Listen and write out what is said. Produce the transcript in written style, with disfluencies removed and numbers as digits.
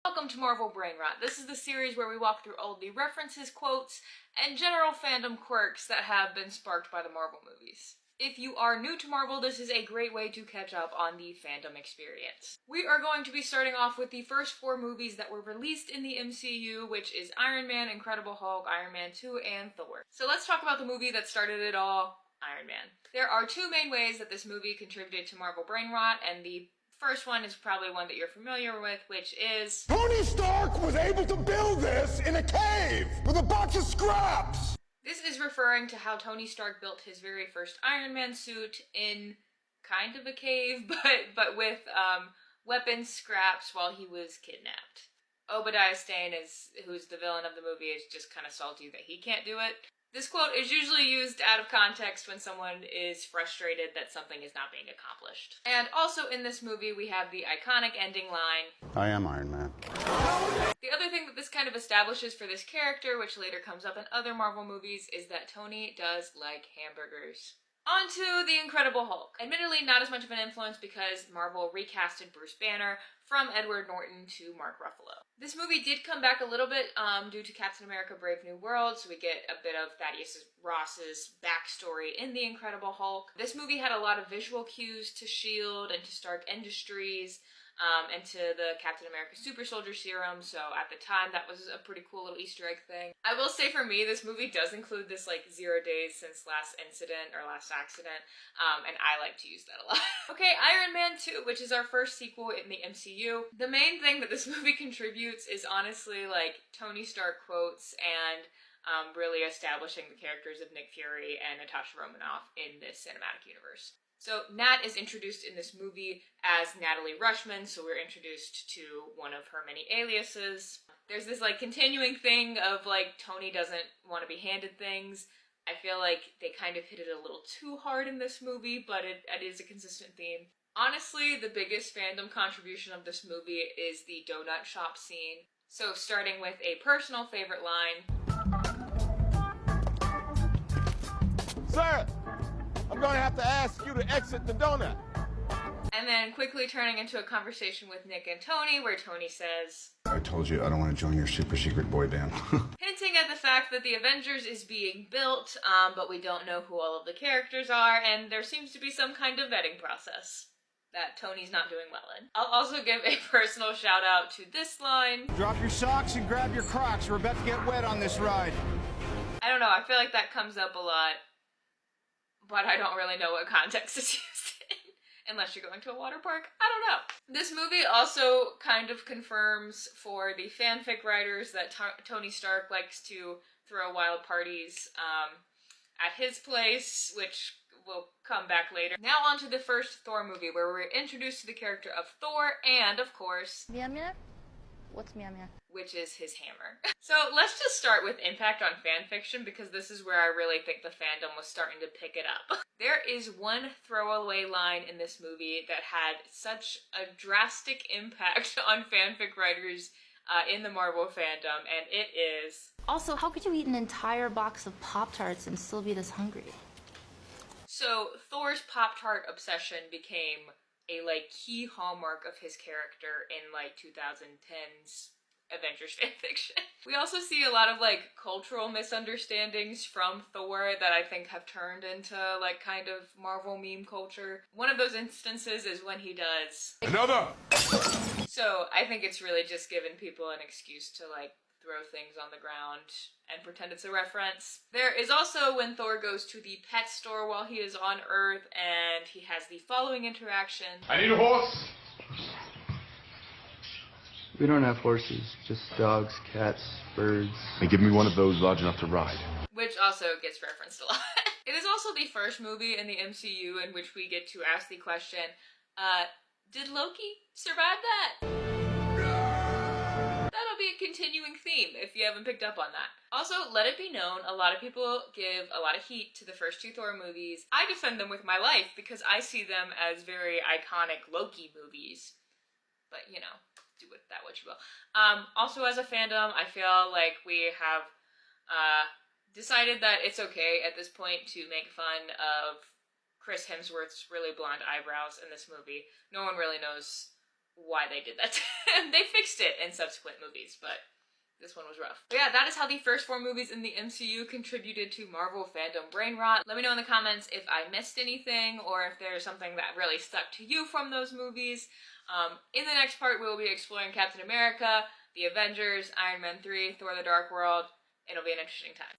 Welcome to Marvel Brain Rot. This is the series where we walk through all the references, quotes, and general fandom quirks that have been sparked by the Marvel movies. If you are new to Marvel, this is a great way to catch up on the fandom experience. We are going to be starting off with the first 4 movies that were released in the MCU, which is Iron Man, Incredible Hulk, Iron Man 2, and Thor. So let's talk about the movie that started it all, Iron Man. There are 2 main ways that this movie contributed to Marvel Brain Rot, and the first one is probably one that you're familiar with, which is Tony Stark was able to build this in a cave with a box of scraps! This is referring to how Tony Stark built his very first Iron Man suit in kind of a cave, but with weapons scraps while he was kidnapped. Obadiah Stane, who's the villain of the movie, is just kind of salty that he can't do it. This quote is usually used out of context when someone is frustrated that something is not being accomplished. And also in this movie we have the iconic ending line, I am Iron Man. The other thing that this kind of establishes for this character, which later comes up in other Marvel movies, is that Tony does like hamburgers. On to The Incredible Hulk. Admittedly, not as much of an influence because Marvel recasted Bruce Banner from Edward Norton to Mark Ruffalo. This movie did come back a little bit due to Captain America Brave New World, so we get a bit of Thaddeus Ross's backstory in The Incredible Hulk. This movie had a lot of visual cues to S.H.I.E.L.D. and to Stark Industries, and to the Captain America Super Soldier Serum, so at the time that was a pretty cool little Easter egg thing. I will say for me, this movie does include this 0 days since last incident, or last accident, and I like to use that a lot. Okay, Iron Man 2, which is our first sequel in the MCU. The main thing that this movie contributes is honestly Tony Stark quotes and really establishing the characters of Nick Fury and Natasha Romanoff in this cinematic universe. So Nat is introduced in this movie as Natalie Rushman, so we're introduced to one of her many aliases. There's this continuing thing of Tony doesn't want to be handed things. I feel like they kind of hit it a little too hard in this movie, but it is a consistent theme. Honestly, the biggest fandom contribution of this movie is the donut shop scene. So starting with a personal favorite line. Sir, I'm going to have to ask you to exit the donut. And then quickly turning into a conversation with Nick and Tony, where Tony says, I told you I don't want to join your super secret boy band. hinting at the fact that the Avengers is being built, but we don't know who all of the characters are, and there seems to be some kind of vetting process that Tony's not doing well in. I'll also give a personal shout out to this line. Drop your socks and grab your Crocs. We're about to get wet on this ride. I don't know, I feel like that comes up a lot, but I don't really know what context it's used in, unless you're going to a water park. I don't know. This movie also kind of confirms for the fanfic writers that Tony Stark likes to throw wild parties at his place, which will come back later. Now on to the first Thor movie, where we're introduced to the character of Thor and, of course, Mjolnir? What's Mjolnir? which is his hammer. So let's just start with impact on fanfiction, because this is where I really think the fandom was starting to pick it up. There is one throwaway line in this movie that had such a drastic impact on fanfic writers in the Marvel fandom, and it is... Also, how could you eat an entire box of Pop-Tarts and still be this hungry? So Thor's Pop-Tart obsession became a key hallmark of his character in 2010's Avengers fanfiction. We also see a lot of cultural misunderstandings from Thor that I think have turned into kind of Marvel meme culture. One of those instances is when he does Another! So I think it's really just given people an excuse to throw things on the ground and pretend it's a reference. There is also when Thor goes to the pet store while he is on Earth, and he has the following interaction. I need a horse! We don't have horses, just dogs, cats, birds. And give me one of those large enough to ride. Which also gets referenced a lot. It is also the first movie in the MCU in which we get to ask the question, did Loki survive that? That'll be a continuing theme if you haven't picked up on that. Also, let it be known, a lot of people give a lot of heat to the first 2 Thor movies. I defend them with my life because I see them as very iconic Loki movies. But, do with that what you will. Also, as a fandom, I feel like we have decided that it's okay at this point to make fun of Chris Hemsworth's really blonde eyebrows in this movie. No one really knows why they did that. They fixed it in subsequent movies, but this one was rough. But yeah, that is how the first 4 movies in the MCU contributed to Marvel fandom brain rot. Let me know in the comments if I missed anything or if there's something that really stuck to you from those movies. In the next part, we will be exploring Captain America, the Avengers, Iron Man 3, Thor the Dark World. It'll be an interesting time.